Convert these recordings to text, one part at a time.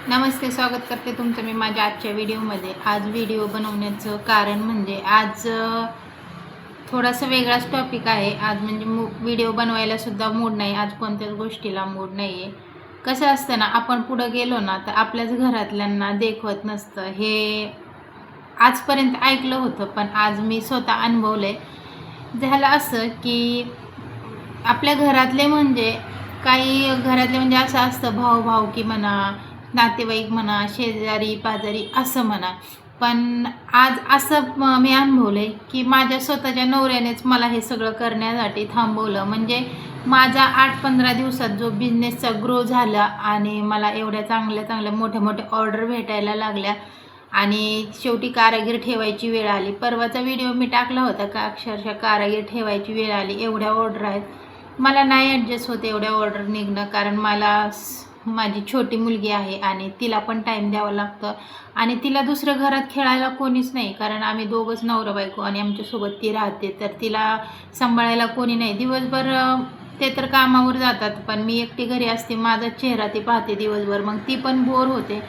नमस्ते, स्वागत करते तुमचं मी माझ्या आजच्या व्हिडिओमध्ये। आज व्हिडिओ बनवण्याचं कारण म्हणजे आज थोडासा वेगळाच टॉपिक आहे। आज म्हणजे व्हिडिओ बनवायला सुद्धा मूड नाही, आज कोणत्याच गोष्टीला मूड नाही आहे। कसं असतं ना, आपण पुढं गेलो ना तर आपल्याच घरातल्यांना देखवत नसतं, हे आजपर्यंत ऐकलं होतं, पण आज मी स्वतः अनुभवलंय। झालं असं की आपल्या घरातले म्हणजे काही घरातले म्हणजे असं असतं, भाऊ-भावकी म्हणा, नातेवाईक म्हणा, शेजारी पाजारी असं म्हणा। पण आज असं मी अनुभवलंय की माझ्या स्वतःच्या नवऱ्यानेच मला हे सगळं करण्यासाठी थांबवलं। म्हणजे माझा 8-15 दिवसात जो बिझनेसचा ग्रो झाला आणि मला एवढ्या चांगल्या मोठ्या ऑर्डर भेटायला लागल्या आणि शेवटी कारागीर ठेवायची वेळ आली। परवाचा व्हिडिओ मी टाकला होता का अक्षरशः कारागीर ठेवायची वेळ आली, एवढ्या ऑर्डर आहेत, मला नाही ॲडजस्ट होते एवढ्या ऑर्डर निघणं। कारण मला माझी छोटी मुलगी आहे आणि तिला पण टाईम द्यावा लागतं आणि तिला दुसऱ्या घरात खेळायला कोणीच नाही, कारण आम्ही दोघंच नवरा बायको आणि आमच्यासोबत ती राहते, तर तिला सांभाळायला कोणी नाही। दिवसभर ते तर कामावर जातात, पण मी एकटी घरी असते, माझा चेहरा ती पाहते दिवसभर, मग ती पण बोर होते।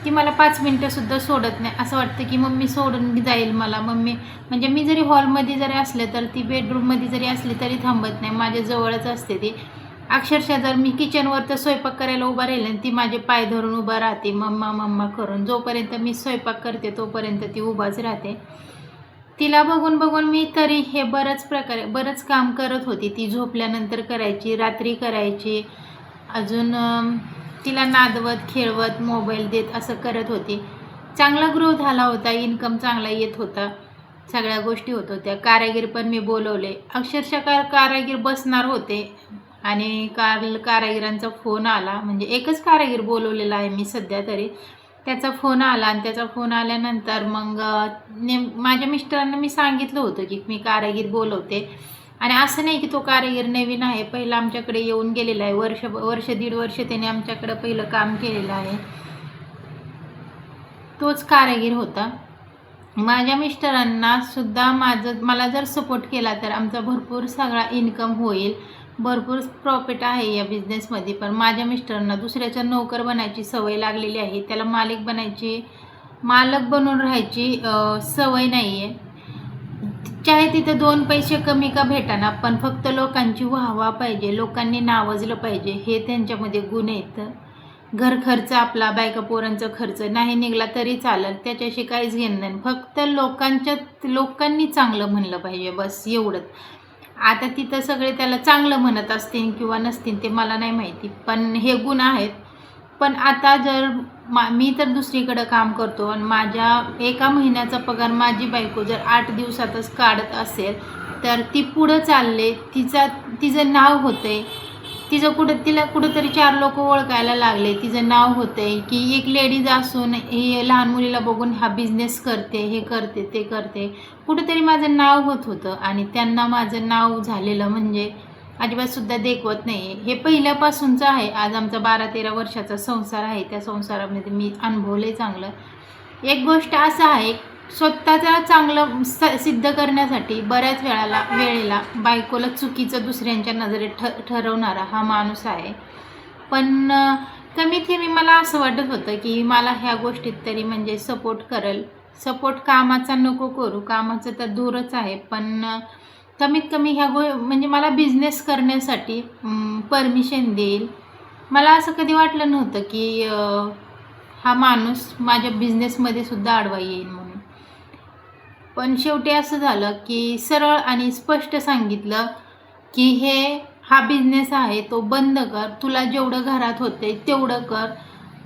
ती मला 5 मिनटंसुद्धा सोडत नाही, असं वाटतं की मम्मी सोडून जाईल मला। मम्मी म्हणजे मी जरी हॉलमध्ये जरी असले तर ती बेडरूममध्ये जरी असली तरी थांबत नाही, माझ्या जवळच असते ती। अक्षरशः जर मी किचनवर तर स्वयंपाक करायला उभा राहिले आणि ती माझे पाय धरून उभा राहते, मम्मा मम्मा करून। जोपर्यंत मी स्वयंपाक करते तोपर्यंत ती उभाच राहते। तिला बघून बघून मी तरी हे बरंच काम करत होती। ती झोपल्यानंतर करायची, रात्री करायची, अजून तिला नादवत खेळवत मोबाईल देत असं करत होती। चांगला ग्रो झाला होता, इन्कम चांगला येत होता, सगळ्या गोष्टी होत होत्या। कारागीर पण मी बोलवले, अक्षरशः कारागीर बसणार होते आणि काल कारागिरांचा फोन आला, म्हणजे एकच कारागीर बोलवलेला आहे मी सध्या तरी। त्याचा फोन आला आणि त्याचा फोन आल्यानंतर मग माझ्या मिस्टरांना मी सांगितलं होतं की मी कारागीर बोलवते। आणि असं नाही की तो कारागीर नवीन आहे, पहिला आमच्याकडे येऊन गेलेला आहे, वर्ष दीड वर्ष त्याने आमच्याकडे पहिलं काम केलेलं आहे, तोच कारागीर होता। माझ्या मिस्टरांना सुद्धा मला जर सपोर्ट केला तर आमचा भरपूर सगळा इन्कम होईल, भरपूर प्रॉफिट आहे या बिझनेसमध्ये। पण माझ्या मिस्टरांना दुसऱ्याचा नोकर बनायची सवय लागलेली आहे, त्याला मालक बनून राहायची सवय नाही आहे। चाहे तिथे 2 पैसे कमी का भेटाना, पण फक्त लोकांची वाहवा पाहिजे, लोकांनी नावाजलं पाहिजे, हे त्यांच्यामध्ये गुण आहेत। घर खर्च आपला, बायका पोरांचा खर्च नाही निघाला तरी चालेल, त्याच्याशी काहीच घेणं नाही, फक्त लोकांनी चांगलं म्हणलं पाहिजे, बस एवढंच। आता तिथं सगळे त्याला चांगलं म्हणत असतील किंवा नसतील ते मला नाही माहिती, पण हे गुण आहेत। पण आता जर मी तर दुसरीकडे काम करतो आणि माझ्या एका महिन्याचा पगार माझी बायको जर 8 दिवसातच काढत असेल तर ती पुढं चालले, तिचं नाव होतंय, तिला कुठंतरी 4 लोक ओळखायला लागले, तिचं नाव होतंय की एक लेडीज असून ही लहान मुलीला बघून हा बिझनेस करते, हे करते ते करते, कुठंतरी माझं नाव होत होतं आणि त्यांना माझं नाव झालेलं म्हणजे अजिबात सुद्धा देखवत नाही। हे पहिल्यापासूनचं आहे, आज आमचा 12-13 वर्षाचा संसार आहे, त्या संसारामध्ये मी अनुभवलंय चांगलं। एक गोष्ट असं आहे, स्वतःचा चांगलं सिद्ध करण्यासाठी बऱ्याच वेळेला बायकोला चुकीचं दुसऱ्यांच्या नजरेत ठरवणारा हा माणूस आहे। पण कमीत कमी मला असं वाटत होतं की मला ह्या गोष्टीत तरी म्हणजे सपोर्ट करेल। सपोर्ट कामाचा नको करू, कामाचं तर दूरच आहे, पण कमीत कमी म्हणजे मला बिझनेस करण्यासाठी परमिशन देईल। मला असं कधी वाटलं नव्हतं की हा माणूस माझ्या बिझनेसमध्ये सुद्धा आडवा येईल म्हणून। पण शेवटी असं झालं की सरळ आणि स्पष्ट सांगितलं की हा बिझनेस आहे तो बंद कर, तुला जेवढं घरात होते तेवढं कर,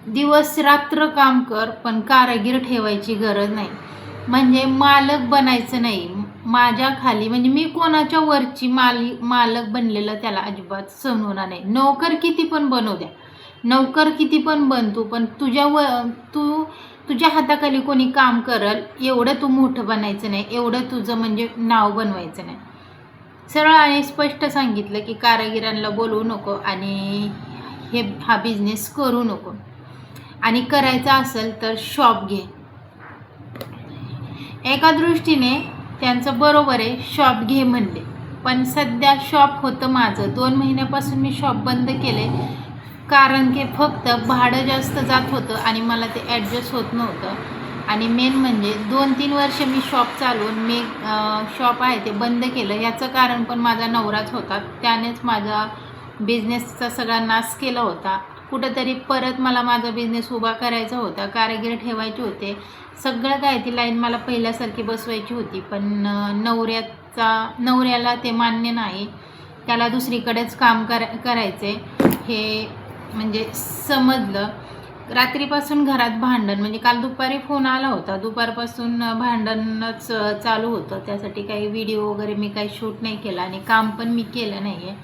दिवस रात्र काम कर, पण कारागीर ठेवायची गरज नाही, म्हणजे मालक बनायचं नाही माझ्या खाली। म्हणजे मी कोणाच्या वरची मालक बनलेलं त्याला अजिबात सहन होणार नाही। नोकर किती पण बनवू द्या, नोकर किती पण बन तू, पण तुझ्या हाताखाली कोणी काम करल एवढं तू मोठं बनायचं नाही, एवढं तुझं म्हणजे नाव बनवायचं नाही। सरळ आणि स्पष्ट सांगितलं की कारागिरांना बोलवू नको आणि हा बिझनेस करू नको, आणि करायचा असेल तर शॉप घे। एका दृष्टीने त्यांचं बरोबर आहे, शॉप घे म्हणले, पण सध्या शॉप होतं माझं, 2 महिन्यापासून मी शॉप बंद केले। कारण की फक्त भाडं जास्त जात होतं आणि मला ते ॲडजस्ट होत नव्हतं. आणि मेन म्हणजे 2-3 वर्ष मी शॉप चालवून मी शॉप आहे ते बंद केलं. याचं कारण पण माझा नवराच होता. त्यानेच माझा बिझनेसचा सगळा नाश केला होता. कुठंतरी परत मला माझा बिझनेस उभा करायचा होता, कारागीर ठेवायचे होते, सगळं काय ती लाईन मला पहिल्यासारखी बसवायची होती. पण नवऱ्याला ते मान्य नाही. त्याला दुसरीकडेच काम करायचे हे म्हणजे समजलं. रात्रीपासून घरात भांडण, म्हणजे काल दुपारी फोन आला होता, दुपारपासून भांडणच चालू होतं. त्यासाठी काही व्हिडिओ वगैरे मी काही शूट नाही केला आणि काम पण मी केलं नाही आहे.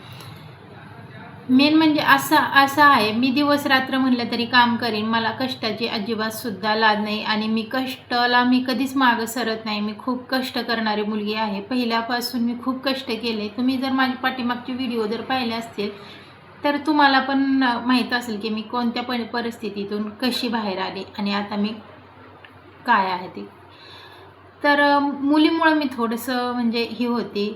मेन म्हणजे असं आहे, मी दिवस रात्र म्हटलं तरी काम करीन. मला कष्टाची अजिबात सुद्धा लाज नाही आणि मी कष्टाला मी कधीच मागं सरत नाही. मी खूप कष्ट करणारी मुलगी आहे. पहिल्यापासून मी खूप कष्ट केले. तुम्ही जर माझी पाठीमागचे व्हिडिओ जर पाहिले असतील तर तुम्हाला पण माहीत असेल की मी कोणत्या परिस्थितीतून कशी बाहेर आली आणि आता मी काय आहे ती. तर मुलीमुळं मी थोडंसं म्हणजे ही होती,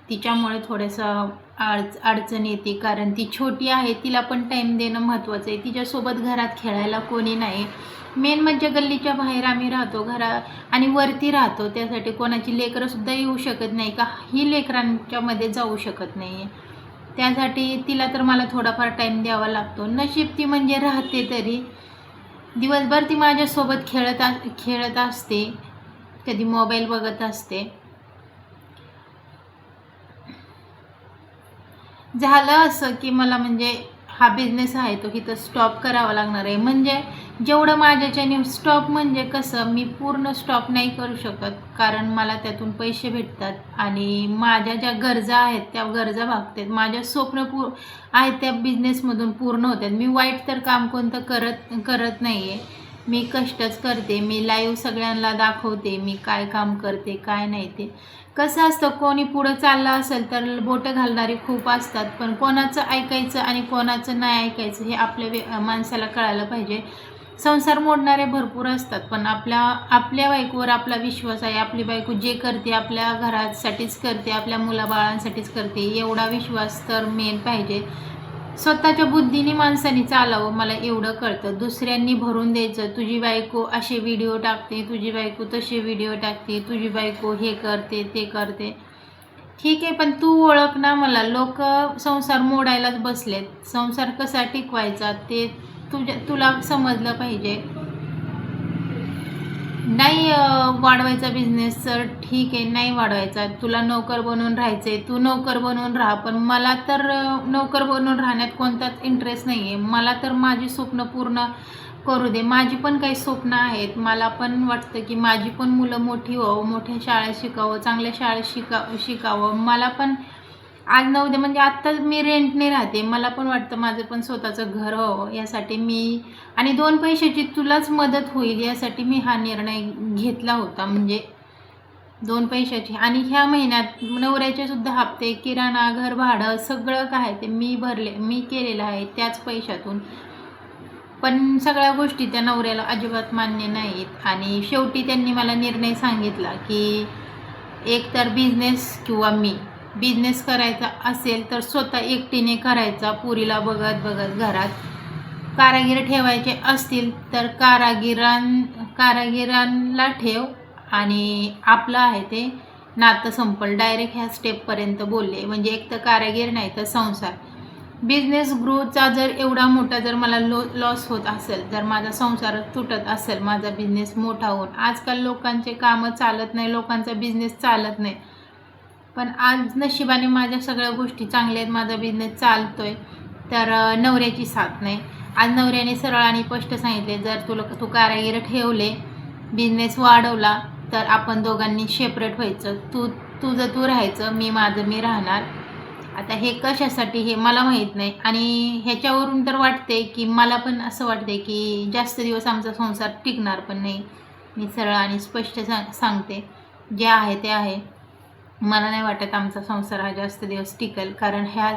तिच्यामुळे थोडंसं अडचण येते. कारण ती छोटी आहे, तिला पण टाईम देणं महत्त्वाचं आहे. तिच्यासोबत घरात खेळायला कोणी नाही. मेन म्हणजे गल्लीच्या बाहेर आम्ही राहतो आणि वरती राहतो, त्यासाठी कोणाची लेकरंसुद्धा येऊ शकत नाही का ही लेकरांच्यामध्ये जाऊ शकत नाही. त्यासाठी तिला तर मला थोडाफार टाईम द्यावा लागतो. नशीब ती म्हणजे राहते तरी. दिवसभर ती माझ्यासोबत खेळत असते, कधी मोबाईल बघत असते. झालं असं की मला म्हणजे हा बिझनेस आहे तो इथं स्टॉप करावा लागणार आहे. म्हणजे जेवढं माझ्याच्याने स्टॉप म्हणजे कसं, मी पूर्ण स्टॉप नाही करू शकत, कारण मला त्यातून पैसे भेटतात आणि माझ्या ज्या गरजा आहेत त्या गरजा भागतात. माझ्या स्वप्न आहेत त्या बिझनेसमधून पूर्ण होतात. मी वाईट तर काम कोणतं करत नाही आहे. मी कष्टच करते. मी लाईव्ह सगळ्यांना दाखवते मी काय काम करते काय नाही ते. कसं असतं, कोणी पुढं चाललं असेल तर बोटं घालणारे खूप असतात, पण कोणाचं ऐकायचं आणि कोणाचं नाही ऐकायचं हे आपल्या माणसाला कळायला पाहिजे. संसार मोडणारे भरपूर असतात, पण आपल्या बायकोवर आपला विश्वास आहे. आपली बायको जे करते आपल्या घरासाठीच करते, आपल्या मुलाबाळांसाठीच करते, एवढा विश्वास तर मेन पाहिजे. स्वतःच्या बुद्धीने माणसाने चालावं, मला एवढं कळतं. दुसऱ्यांनी भरून द्यायचं, तुझी बायको असे व्हिडिओ टाकते, तुझी बायको तसे व्हिडिओ टाकते, तुझी बायको हे करते ते करते, ठीक आहे, पण तू ओळख ना मला. लोक संसार मोडायलाच बसलेत. संसार कसा टिकवायचा ते तुला समजलं पाहिजे. नाही वाढवायचा बिझनेस तर ठीक आहे, नाही वाढवायचा, तुला नोकर बनवून राहायचं आहे, तू नोकर बनवून राहा. पण मला तर नोकर बनवून राहण्यात कोणताच इंटरेस्ट नाही आहे. मला तर माझी स्वप्न पूर्ण करू दे. माझी पण काही स्वप्न आहेत. मला पण वाटतं की माझी पण मुलं मोठी व्हावं, मोठ्या शाळेत शिकावं, चांगल्या शाळेत शिकावं. मला पण आज न उद्या म्हणजे आत्ता मी रेंटने राहते, मला पण वाटतं माझं पण स्वतःचं घर व्हावं. यासाठी मी आणि 2 पैशाची तुलाच मदत होईल यासाठी मी हा निर्णय घेतला होता. म्हणजे 2 पैशाची. आणि ह्या महिन्यात नवऱ्याचे सुद्धा हप्ते, किराणा, घर भाडं सगळं काय ते मी केलेलं आहे त्याच पैशातून. पण सगळ्या गोष्टी त्या नवऱ्याला अजिबात मान्य नाहीत आणि शेवटी त्यांनी मला निर्णय सांगितला की एक तर बिझनेस किंवा मी. बिझनेस करायचा असेल तर स्वतः एकटीने करायचा, पुरीला बघत बघत घरात. कारागीर ठेवायचे असतील तर कारागिरांना ठेव आणि आपलं आहे ते नातं संपल. डायरेक्ट ह्या स्टेपपर्यंत बोलले. म्हणजे एक तर कारागीर नाही तर संसार. बिझनेस ग्रोथचा जर एवढा मोठा जर मला लॉस होत असेल, जर माझा संसार तुटत असेल, माझा बिझनेस मोठा होऊन, आजकाल लोकांचे कामं चालत नाही, लोकांचा बिझनेस चालत नाही, पण आज नशिबाने माझ्या सगळ्या गोष्टी चांगल्या आहेत, माझा बिझनेस चालतोय. तर नवऱ्याची साथ नाही. आज नवऱ्याने सरळ आणि स्पष्ट सांगितले, जर तू कारागीर ठेवले, बिझनेस वाढवला तर आपण दोघांनी सेपरेट व्हायचं. तुझं तू राहायचं, माझं मी राहणार. आता हे कशासाठी हे मला माहीत नाही. आणि ह्याच्यावरून तर वाटते की मला पण असं वाटते की जास्त दिवस आमचा संसार टिकणार पण नाही. मी सरळ आणि स्पष्ट सांगते, जे आहे ते आहे. मला नाही वाटत आमचा संसार हा जास्त दिवस टिकेल. कारण ह्या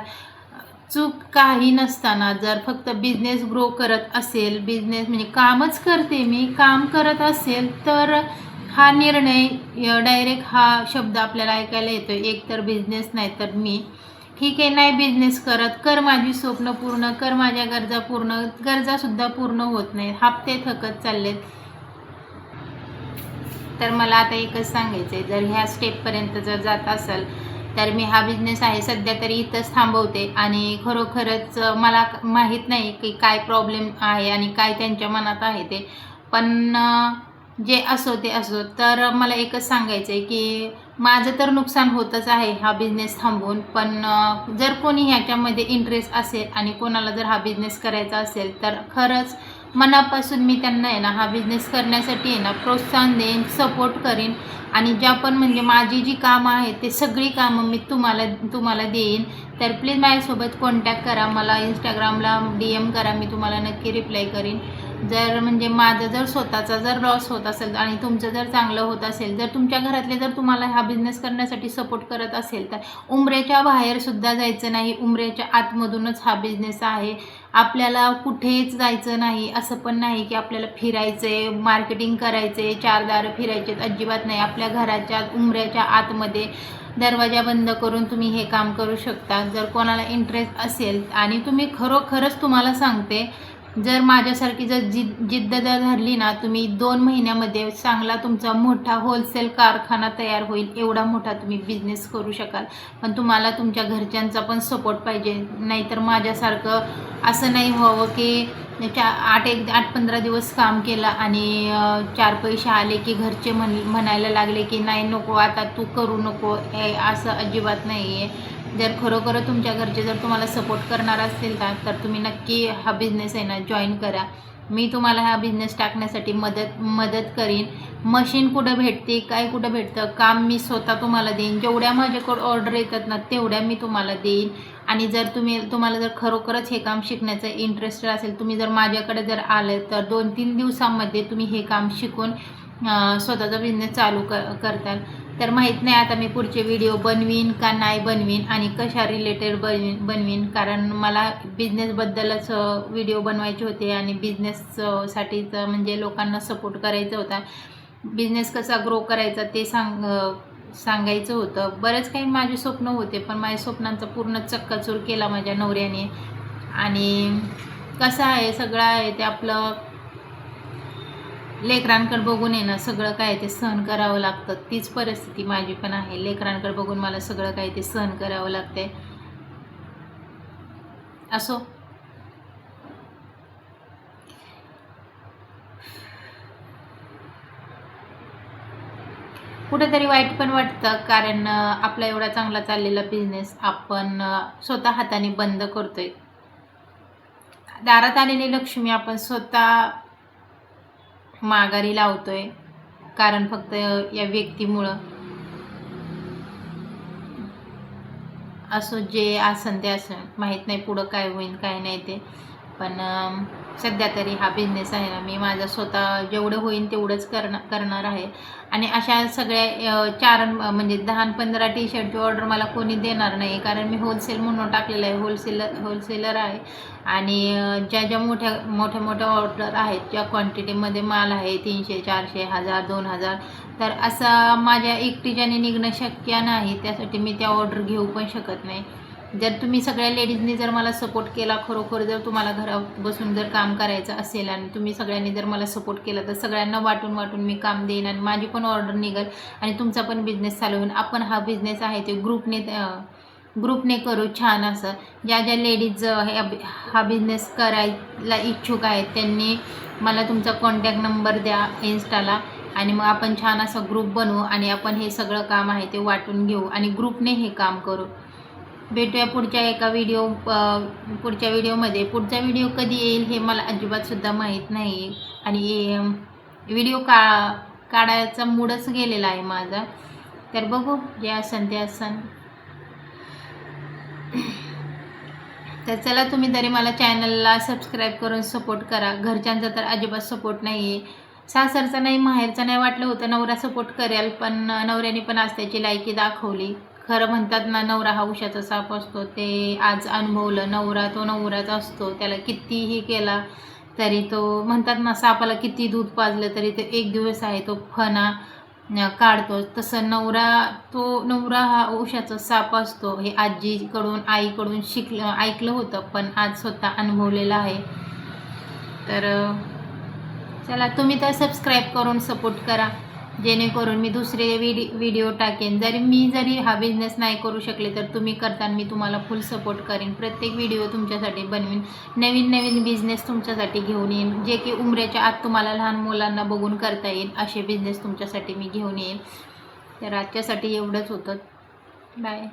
चूक काही नसताना जर फक्त बिझनेस ग्रो करत असेल, बिझनेस म्हणजे कामच करते मी, काम करत असेल तर हा निर्णय डायरेक्ट हा शब्द आपल्याला ऐकायला येतो, एक तर बिझनेस नाही तर मी. ठीक आहे, नाही बिझनेस करत, कर माझी स्वप्न पूर्ण, कर माझ्या गरजा पूर्ण, गरजासुद्धा पूर्ण होत नाही, हप्ते थकत चाललेत. तर मला आता एकच सांगायचं आहे, जर ह्या स्टेपपर्यंत जर जात असेल तर मी हा बिझनेस आहे सध्या तरी इथंच थांबवते. आणि खरोखरच मला माहीत नाही की काय प्रॉब्लेम आहे आणि काय त्यांच्या मनात आहे ते, पण जे असो ते असो. तर मला एकच सांगायचं आहे की माझं तर नुकसान होतच आहे हा बिझनेस थांबवून, पण जर कोणी ह्याच्यामध्ये इंटरेस्ट असेल आणि कोणाला जर हा बिझनेस करायचा असेल तर खरंच मनापासून मी त्यांना आहे ना हा बिझनेस करण्यासाठी आहे ना प्रोत्साहन देईन, सपोर्ट करीन. आणि ज्या पण म्हणजे माझी जी कामं आहेत ते सगळी कामं मी तुम्हाला देईन. तर प्लीज माझ्यासोबत कॉन्टॅक्ट करा, मला इंस्टाग्रामला DM करा, मी तुम्हाला नक्की रिप्लाय करीन. जर म्हणजे माझं जर स्वतःचा जर लॉस होत असेल आणि तुमचं जर चांगलं होत असेल, जर तुमच्या घरातले जर तुम्हाला हा बिझनेस करण्यासाठी सपोर्ट करत असेल तर उंबऱ्याच्या बाहेरसुद्धा जायचं नाही, उंबऱ्याच्या आतमधूनच हा बिझनेस आहे. आपल्याला कुठेच जायचं नाही, असं पण नाही की आपल्याला फिरायचं आहे, मार्केटिंग करायचं आहे, चार दारं फिरायचे अजिबात नाही. आपल्या घराच्या उंबऱ्याच्या आतमध्ये दरवाजा बंद करून तुम्ही हे काम करू शकता. जर कोणाला इंटरेस्ट असेल आणि तुम्ही खरोखरच तुम्हाला सांगते, जर माझ्यासारखी जर जिद्द जर धरली ना, तुम्ही 2 महिन्यामध्ये चांगला तुमचा मोठा होलसेल कारखाना तयार होईल, एवढा मोठा तुम्ही बिझनेस करू शकाल. पण तुम्हाला तुमच्या घरच्यांचा पण सपोर्ट पाहिजे, नाहीतर माझ्यासारखं असं नाही व्हावं की 8-15 दिवस काम केलं आणि 4 पैसे आले की घरचे म्हणायला लागले की नाही नको आता तू करू नको, हे असं अजिबात नाही आहे. जर खरोखर तुमच्या घरचे जर तुम्हाला सपोर्ट करणार असतील ना तर तुम्ही नक्की हा बिझनेस आहे ना जॉईन करा. मी तुम्हाला हा बिझनेस टाकण्यासाठी मदत करीन. मशीन कुठं भेटते, काय कुठं भेटतं, काम मी स्वतः तुम्हाला देईन. जेवढ्या माझ्याकडं ऑर्डर येतात ना तेवढ्या मी तुम्हाला देईन. आणि जर तुम्हाला जर खरोखरच हे काम शिकण्याचं इंटरेस्ट असेल, तुम्ही जर माझ्याकडे जर आले तर 2-3 दिवसांमध्ये तुम्ही हे काम शिकून स्वतःचा बिझनेस चालू करताल. तर माहीत नाही आता मी पुढचे व्हिडिओ बनवीन का नाही बनवीन आणि कशा रिलेटेड बनवीन, कारण मला बिझनेसबद्दलच व्हिडिओ बनवायचे होते आणि बिझनेससाठीच म्हणजे लोकांना सपोर्ट करायचा होता. बिझनेस कसा ग्रो करायचा ते सांगायचं होतं. बरेच काही माझे स्वप्न होते, पण माझ्या स्वप्नांचा पूर्ण चक्काचूर केला माझ्या नवऱ्याने. आणि कसं आहे सगळं आहे ते आपलं लेकरांकडे बघून आहे ना सगळं काय ते सहन करावं लागतं. तीच परिस्थिती माझी पण आहे, लेकरांकडे बघून मला सगळं काय ते सहन करावं लागते. असो, कुठेतरी वाईट पण वाटतं, कारण आपला एवढा चांगला चाललेला बिझनेस आपण स्वतः हाताने बंद करतोय. दारात आलेली लक्ष्मी आपण स्वतः माघारी लावतोय, कारण फक्त या व्यक्तीमुळं. असो, जे असन ते असं माहीत नाही पुढं काय होईल काय नाही ते, पण सध्या तरी हा बिझनेस आहे ना मी माझा स्वतः जेवढं होईल तेवढंच करणार आहे. आणि अशा सगळ्या म्हणजे 10-15 टी-शर्टची ऑर्डर मला कोणी देणार नाही, कारण मी होलसेल म्हणून टाकलेलं आहे, होलसेलर आहे. आणि ज्या मोठ्या ऑर्डर आहेत, ज्या क्वांटिटीमध्ये माल आहे 300, 400, 1000, 2000, तर असं माझ्या एकटीच्याने निघणं शक्य नाही. त्यासाठी मी त्या ऑर्डर घेऊ पण शकत नाही. जर तुम्ही सगळ्या लेडीजनी जर मला सपोर्ट केला, खरोखर जर तुम्हाला घरात बसून जर काम करायचं असेल आणि तुम्ही सगळ्यांनी जर मला सपोर्ट केला तर सगळ्यांना वाटून मी काम देईन आणि माझी पण ऑर्डर निघेल आणि तुमचा पण बिझनेस चालू होईल. आपण हा बिझनेस आहे ते ग्रुपने करू छान असं. ज्या लेडीज हा बिझनेस करायला इच्छुक आहेत त्यांनी मला तुमचा कॉन्टॅक्ट नंबर द्या इंस्टाला, आणि मग आपण छान असा ग्रुप बनवू आणि आपण हे सगळं काम आहे ते वाटून घेऊ आणि ग्रुपने हे काम करू. भेटूया पुढच्या व्हिडिओमध्ये. पुढचा व्हिडिओ कधी येईल हे मला अजिबातसुद्धा माहीत नाही आणि व्हिडिओ काढायचा मूडच गेलेला आहे माझा. तर बघू, जे असन ते असन. तर चला, तुम्ही तरी मला चॅनलला सबस्क्राईब करून सपोर्ट करा. घरच्यांचा तर अजिबात सपोर्ट नाही आहे, सासरचा नाही माहेरचा नाही. वाटलं होतं नवरा सपोर्ट करेल, पण नवऱ्याने पण आज त्याची लायकी दाखवली. खरं म्हणतात ना, नवरा हा उशाचा साप असतो, ते आज अनुभवलं. नवराच असतो, त्याला कितीही केला तरी तो म्हणतात ना, सापाला किती दूध पाजलं तरी ते एक दिवस आहे तो फणा काढतो, तसं नवरा हा उशाचा साप असतो हे आजीकडून आईकडून ऐकलं होतं, पण आज स्वतः अनुभवलेलं आहे. तर चला, तुम्ही तर सबस्क्राईब करून सपोर्ट करा, जेणेकरून मी दुसरे व्हिडिओ टाकेन. जरी हा बिझनेस नाही करू शकले तर तुम्ही करताना मी तुम्हाला फुल सपोर्ट करेन. प्रत्येक व्हिडिओ तुमच्यासाठी बनवीन, नवीन बिझनेस तुमच्यासाठी घेऊन येईन, जे की उमऱ्याच्या आत तुम्हाला लहान मुलांना बघून करता येईल असे बिझनेस तुमच्यासाठी मी घेऊन येईन. तर आजच्यासाठी एवढंच होतं. बाय.